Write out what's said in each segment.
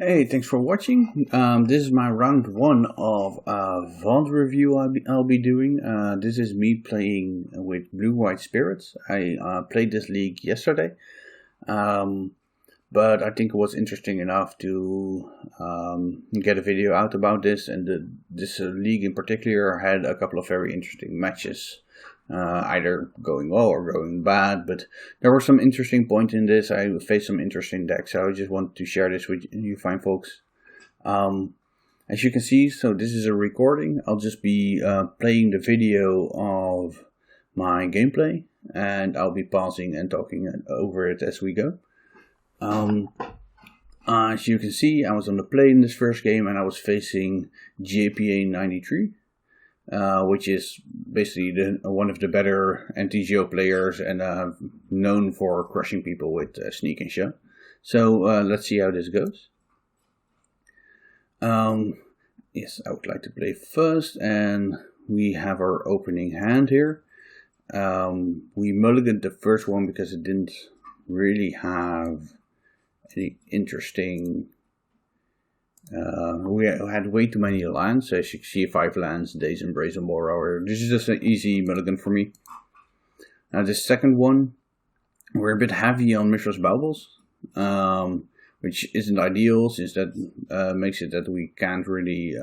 Hey, thanks for watching. This is my round one of Vault review I'll be doing. This is me playing with Blue-White Spirits. I played this league yesterday, but I think it was interesting enough to get a video out about this. And this league in particular had a couple of very interesting matches. Either going well or going bad, but there were some interesting points in this. I faced some interesting decks, so I just wanted to share this with you fine folks. As you can see, so this is a recording. I'll just be playing the video of my gameplay, and I'll be pausing and talking over it as we go. As you can see, I was on the play in this first game, and I was facing JPA 93. Which is basically one of the better NTGO players and known for crushing people with sneak and show. So let's see how this goes. Yes, I would like to play first, and we have our opening hand here. We mulliganed the first one because it didn't really have any interesting... we had way too many lands, as you can see, 5 lands, Days and Brazen Borrower. This is just an easy mulligan for me. Now the second one, we're a bit heavy on Mishra's Baubles, which isn't ideal, since that makes it that we can't really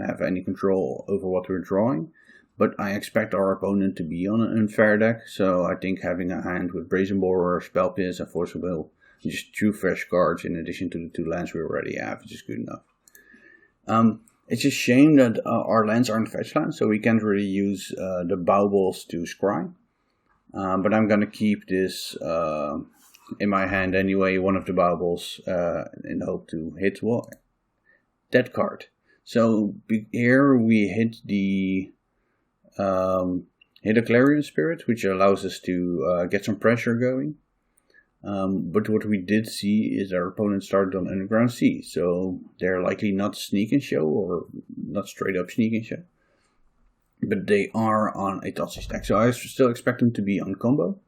have any control over what we're drawing. But I expect our opponent to be on an unfair deck, so I think having a hand with Brazen Borrower, Spell Pierce and Force of Will, just 2 fresh cards in addition to the 2 lands we already have, which is good enough. It's a shame that our lands aren't fetch lands, so we can't really use the Baubles to scry. But I'm gonna keep this in my hand anyway, one of the Baubles, in the hope to hit that card. So here we hit the hit a Clarion Spirit, which allows us to get some pressure going. But what we did see is our opponent started on Underground Sea, so they're likely not Sneak and Show, or not straight up Sneak and Show. But they are on a Thoughtseize deck, so I still expect them to be on combo.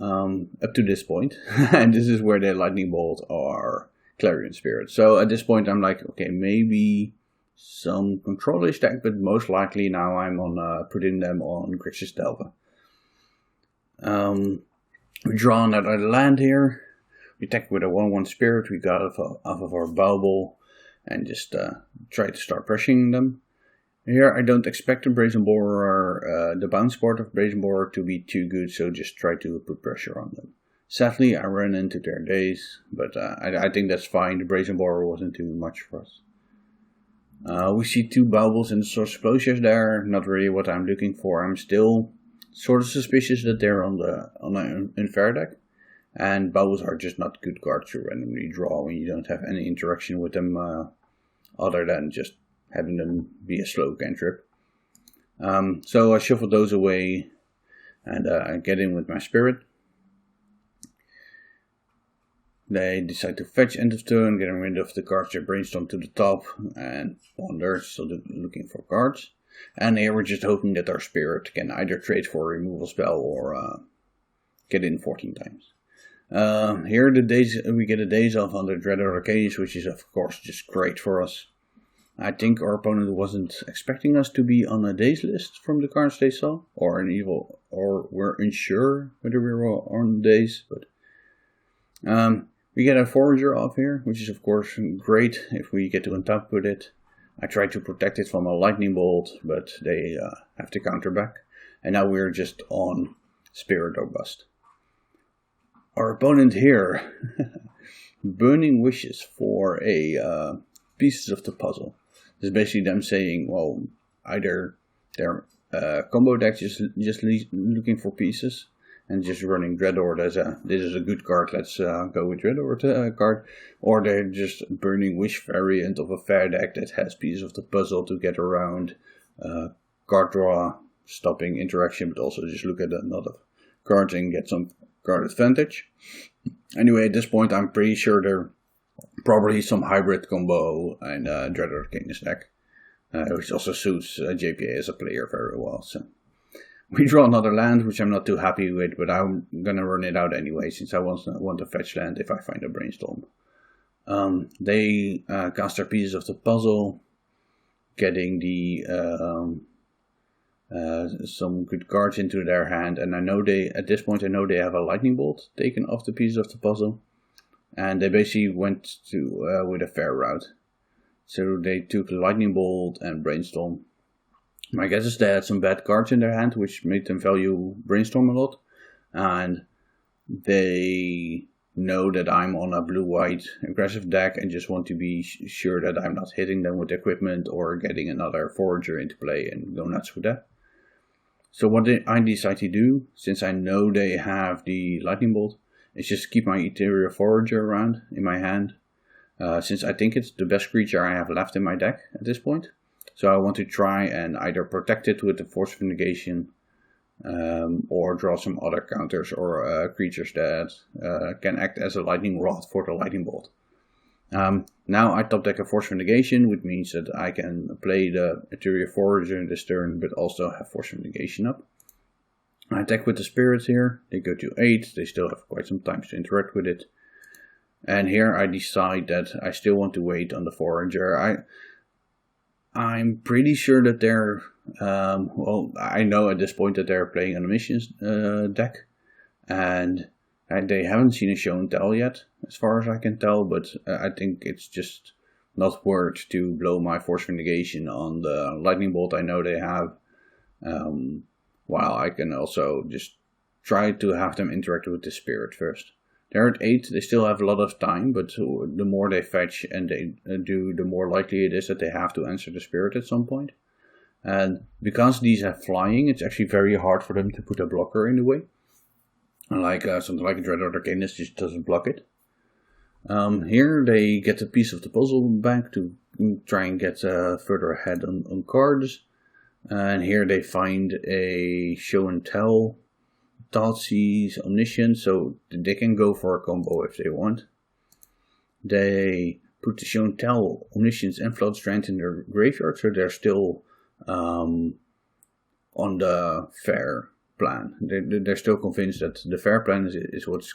Up to this point. And this is where the Lightning Bolt are Clarion Spirit. So at this point I'm like, okay, maybe some control-ish deck, but most likely now I'm on putting them on Grixis Delva. We draw another land here. We attack with a 1/1 Spirit we got off of our Bauble, and just try to start pressuring them. Here I don't expect the Brazen Borer, the bounce part of Brazen Borer to be too good, so just try to put pressure on them. Sadly I ran into their Days, but I think that's fine. The Brazen Borer wasn't too much for us. We see 2 Baubles and the Source Explosives there, not really what I'm looking for. I'm still sort of suspicious that they're on an unfair deck, and Baubles are just not good cards to randomly draw when you don't have any interaction with them other than just having them be a slow cantrip. So I shuffle those away and I get in with my Spirit. They decide to fetch end of turn, getting rid of the cards they brainstorm to the top, and wander, so they're looking for cards. And here we're just hoping that our Spirit can either trade for a removal spell or get in 14 times. Here we get a Days off on the Dreaded Arcades, which is of course just great for us. I think our opponent wasn't expecting us to be on a Days list from the cards they saw, or we're unsure whether we were on Days, but we get a Forager off here, which is of course great if we get to untap with it. I tried to protect it from a Lightning Bolt, but they have to counter back. And now we're just on Spirit or Bust. Our opponent here, Burning Wishes for a Pieces of the Puzzle. This is basically them saying, well, either their combo deck is just looking for pieces and just running Dreadhorde as this is a good card, let's go with Dreadhorde card, or they're just Burning Wish variant of a fair deck that has Pieces of the Puzzle to get around card draw, stopping interaction, but also just look at a lot of cards and get some card advantage. Anyway, at this point I'm pretty sure they're probably some hybrid combo and Dreadhorde King's deck, which also suits JPA as a player very well. So we draw another land, which I'm not too happy with, but I'm gonna run it out anyway, since I want to fetch land if I find a Brainstorm. They cast their pieces of the puzzle, getting the some good cards into their hand, and at this point I know they have a lightning bolt taken off the pieces of the puzzle, and they basically went to with a fair route. So they took lightning bolt and brainstorm. My guess is they had some bad cards in their hand, which made them value brainstorm a lot, and they know that I'm on a blue-white aggressive deck and just want to be sure that I'm not hitting them with equipment or getting another forager into play and go nuts with that. So what I decide to do, since I know they have the lightning bolt, is just keep my Ethereal Forager around in my hand, since I think it's the best creature I have left in my deck at this point. So I want to try and either protect it with the Force of Negation, or draw some other counters or creatures that can act as a lightning rod for the lightning bolt. Now I top deck a Force of Negation, which means that I can play the Ethereal Forager this turn, but also have Force of Negation up. I attack with the spirits here. They go to 8. They still have quite some time to interact with it. And here I decide that I still want to wait on the Forager. I'm pretty sure that they're, I know at this point that they're playing an Omniscience deck, and they haven't seen a show and tell yet, as far as I can tell, but I think it's just not worth to blow my Force of Negation on the Lightning Bolt I know they have, while I can also just try to have them interact with the Spirit first. They're at 8, they still have a lot of time, but the more they fetch and they do, the more likely it is that they have to answer the Spirit at some point. And because these have flying, it's actually very hard for them to put a blocker in the way. Like something like a Dreadhorde Arcanist just doesn't block it. Here they get a piece of the puzzle back to try and get further ahead on cards. And here they find a show and tell, Thoughtseize, Omniscience, so they can go for a combo if they want. They put the show and tell, Omniscience, and Float Strength in their graveyard, so they're still on the fair plan. They're still convinced that the fair plan is what's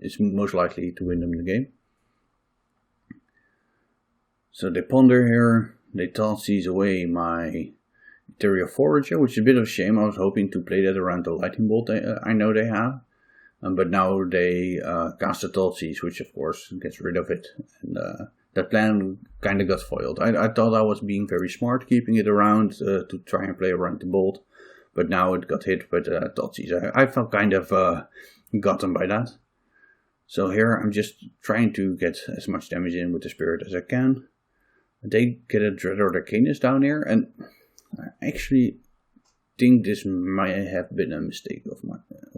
is most likely to win them the game. So they ponder here. They Thoughtseize away my Ethereal Forager, which is a bit of a shame. I was hoping to play that around the Lightning Bolt I know they have. But now they cast a Thoughtseize, which of course gets rid of it. And that plan kind of got foiled. I thought I was being very smart, keeping it around to try and play around the Bolt. But now it got hit with Thoughtseize. I felt kind of gotten by that. So here I'm just trying to get as much damage in with the Spirit as I can. They get a Dreadhorde Arcanist down here, and I actually think this might have been a mistake of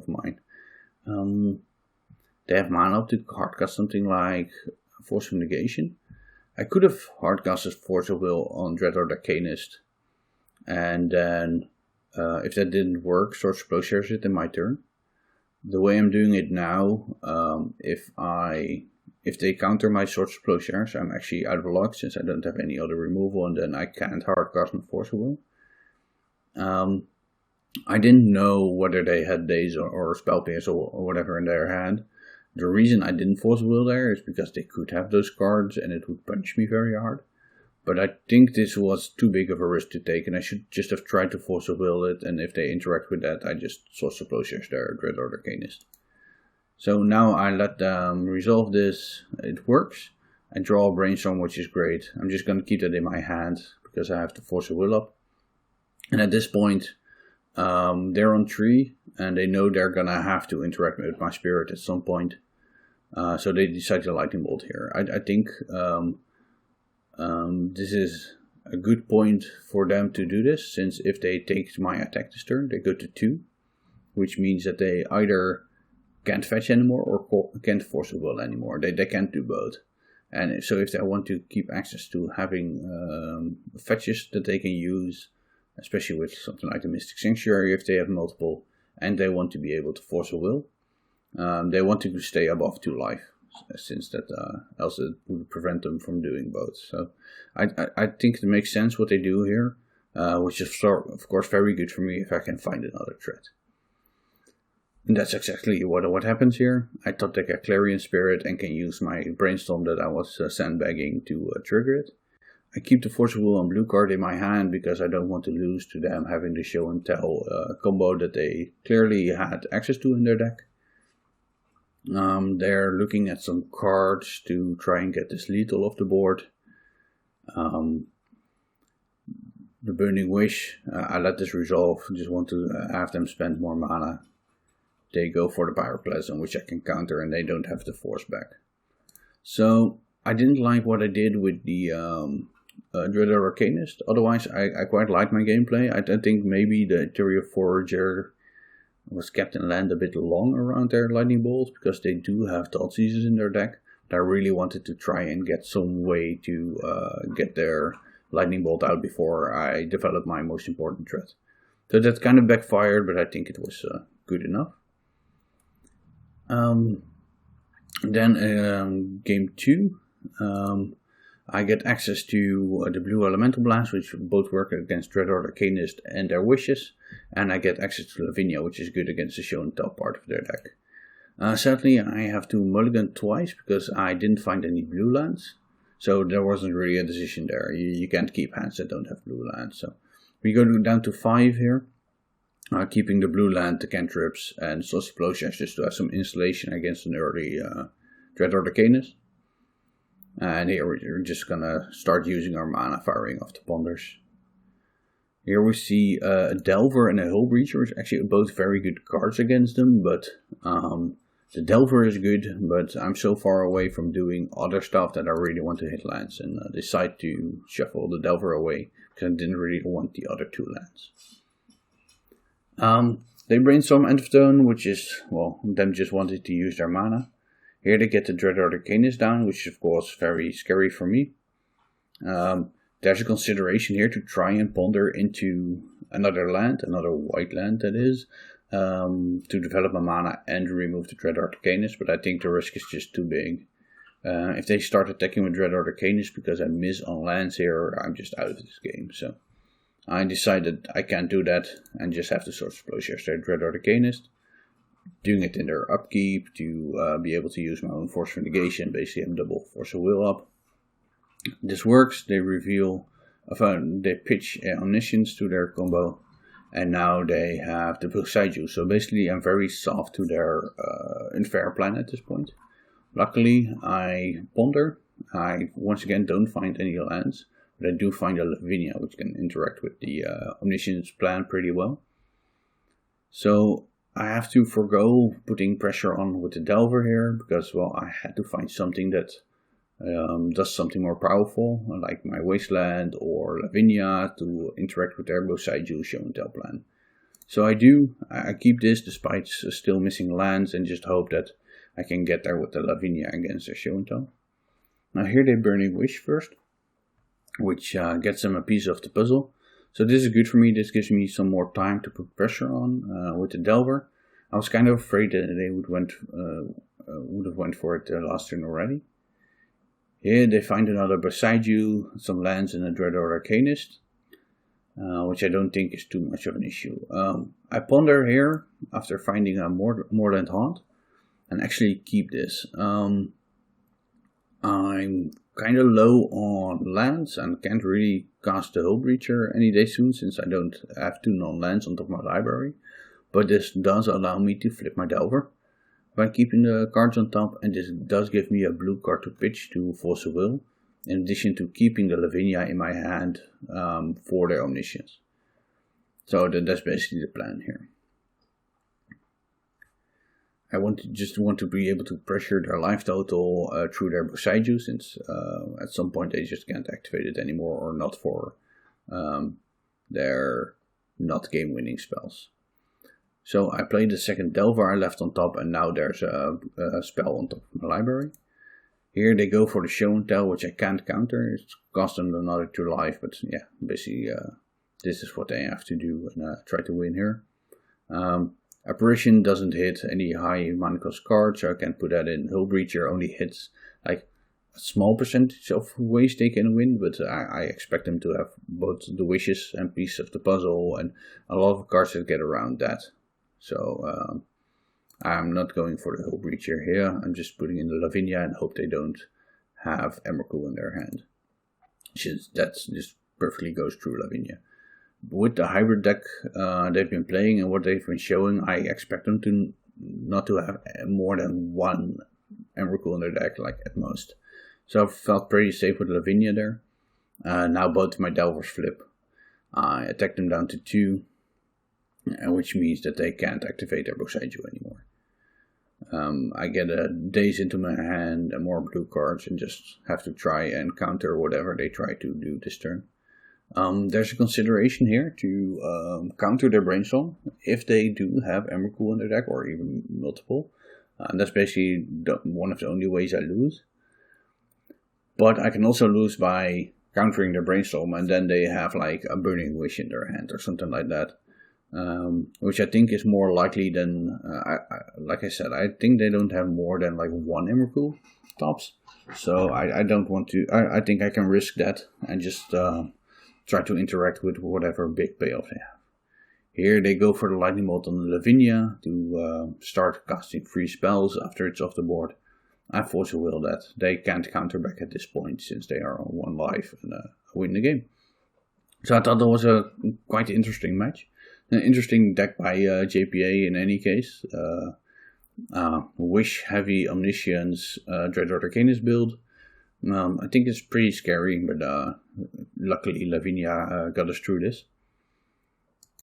mine. They have mana up to hardcast something like Force of Negation. I could have hardcasted Force of Will on Dreadhorde Arcanist, and then if that didn't work, Swords of Plowshares it in my turn. The way I'm doing it now, if they counter my Swords of Plowshares, I'm actually out of luck since I don't have any other removal, and then I can't hardcast my Force of Will. I didn't know whether they had Daze or Spell Pierce or whatever in their hand. The reason I didn't Force of Will there is because they could have those cards and it would punch me very hard. But I think this was too big of a risk to take, and I should just have tried to Force of Will it, and if they interact with that, I just Swords of Plowshares their Dreadhorde Arcanist. So now I let them resolve this. It works. I draw a Brainstorm, which is great. I'm just going to keep that in my hand because I have to Force of Will up. And at this point, they're on 3, and they know they're going to have to interact with my Spirit at some point. So they decide to Lightning Bolt here. I think this is a good point for them to do this, since if they take my attack this turn, they go to 2, which means that they either can't fetch anymore or can't Force of Will anymore. They can't do both. And so if they want to keep access to having fetches that they can use, especially with something like the Mystic Sanctuary if they have multiple, and they want to be able to Force of Will, they want to stay above 2 life, since that else it would prevent them from doing both. So I think it makes sense what they do here, which is of course very good for me if I can find another threat. And that's exactly what happens here. I top deck a Clarion Spirit and can use my Brainstorm that I was sandbagging to trigger it. I keep the Force of Will and blue card in my hand because I don't want to lose to them having the show and tell combo that they clearly had access to in their deck. They're looking at some cards to try and get this lethal off the board. The Burning Wish, I let this resolve, just want to have them spend more mana. They go for the Pyroclasm, which I can counter, and they don't have the force back. So I didn't like what I did with the Dreaded Arcanist. Otherwise, I quite like my gameplay. I think maybe the Interior Forager was kept in land a bit long around their Lightning Bolts, because they do have Thoughtseizes in their deck. But I really wanted to try and get some way to get their Lightning Bolt out before I developed my most important threat. So that kind of backfired, but I think it was good enough. Then game 2, I get access to the Blue Elemental Blast, which both work against Dreaded Arcanist and their wishes, and I get access to Lavinia, which is good against the show and tell part of their deck. Sadly, I have to mulligan twice because I didn't find any blue lands, so there wasn't really a decision there. You can't keep hands that don't have blue lands, so we go down to 5 here. Keeping the blue land, the cantrips, and Soul's Plowshares just to have some insulation against an early Dreaded Arcanist. And here we're just gonna start using our mana, firing off the Ponders. Here we see a Delver and a Hullbreacher, which actually both very good cards against them, but the Delver is good, but I'm so far away from doing other stuff that I really want to hit lands, and decide to shuffle the Delver away, because I didn't really want the other 2 lands. They brainstorm End of Turn, which is, well, them just wanted to use their mana. Here they get the Dreaded Arcanist down, which is of course very scary for me. There's a consideration here to try and ponder into another land, another white land that is, to develop a mana and remove the Dreaded Arcanist, but I think the risk is just too big. If they start attacking with Dreaded Arcanist because I miss on lands here, I'm just out of this game, so I decided I can't do that and just have to Soul's Plowshares their Dreaded Arcanist. Doing it in their upkeep to be able to use my own Force for Negation, basically I'm double Force of Will up. This works, they reveal, they pitch Omniscience to their combo, and now they have the Poseidon. So basically I'm very soft to their Unfair Plan at this point. Luckily I ponder, I once again don't find any lands, but I do find a Lavinia which can interact with the Omniscience plan pretty well. So I have to forgo putting pressure on with the Delver here, because, well, I had to find something that does something more powerful, like my Wasteland or Lavinia, to interact with their Poseidon show and tell plan. So I keep this despite still missing lands, and just hope that I can get there with the Lavinia against their show and tell. Now here they Burning Wish first, which gets them a piece of the puzzle. So this is good for me. This gives me some more time to put pressure on with the Delver. I was kind of afraid that they would have went for it last turn already. Here they find another Poseidon, some lands, and a Dreaded Arcanist, which I don't think is too much of an issue. I ponder here after finding a Moorland Haunt, and actually keep this. I'm kind of low on lands and can't really cast the Hullbreacher any day soon, since I don't have 2 non-lands on top of my library. But this does allow me to flip my Delver by keeping the cards on top, and this does give me a blue card to pitch to Force of Will, in addition to keeping the Lavinia in my hand for their Omniscience. So that's basically the plan here. I just want to be able to pressure their life total through their Poseidon, since at some point they just can't activate it anymore, or not for their not game-winning spells. So I played the second Delver I left on top, and now there's a spell on top of my library. Here they go for the show and tell, which I can't counter. It's cost them another 2 life, but yeah, basically this is what they have to do and try to win here. Apparition doesn't hit any high mana cost card, so I can put that in. Hullbreacher only hits like a small percentage of ways they can win, but I expect them to have both the wishes and piece of the puzzle, and a lot of cards that get around that. So I'm not going for the whole breacher here. I'm just putting in the Lavinia and hope they don't have Emrakul in their hand. That just perfectly goes through Lavinia. With the hybrid deck they've been playing and what they've been showing, I expect them to not to have more than one Emrakul in their deck, like at most. So I felt pretty safe with Lavinia there. Now both my Delvers flip. I attack them down to 2, which means that they can't activate their Boseiju anymore. I get a Daze into my hand and more blue cards and just have to try and counter whatever they try to do this turn. There's a consideration here to counter their Brainstorm if they do have Emrakul in their deck, or even multiple. And that's basically one of the only ways I lose. But I can also lose by countering their Brainstorm, and then they have like a Burning Wish in their hand or something like that. Which I think is more likely than, like I said, I think they don't have more than like one Emrakul tops. So I don't want to, I think I can risk that and just try to interact with whatever big payoff they have. Here they go for the Lightning Bolt on the Lavinia to start casting free spells after it's off the board. I force a will that they can't counter back at this point since they are on 1 life and win the game. So I thought that was a quite interesting match. An interesting deck by JPA in any case. Wish heavy Omniscience Dreadlord Arcanist build. I think it's pretty scary, but luckily Lavinia got us through this.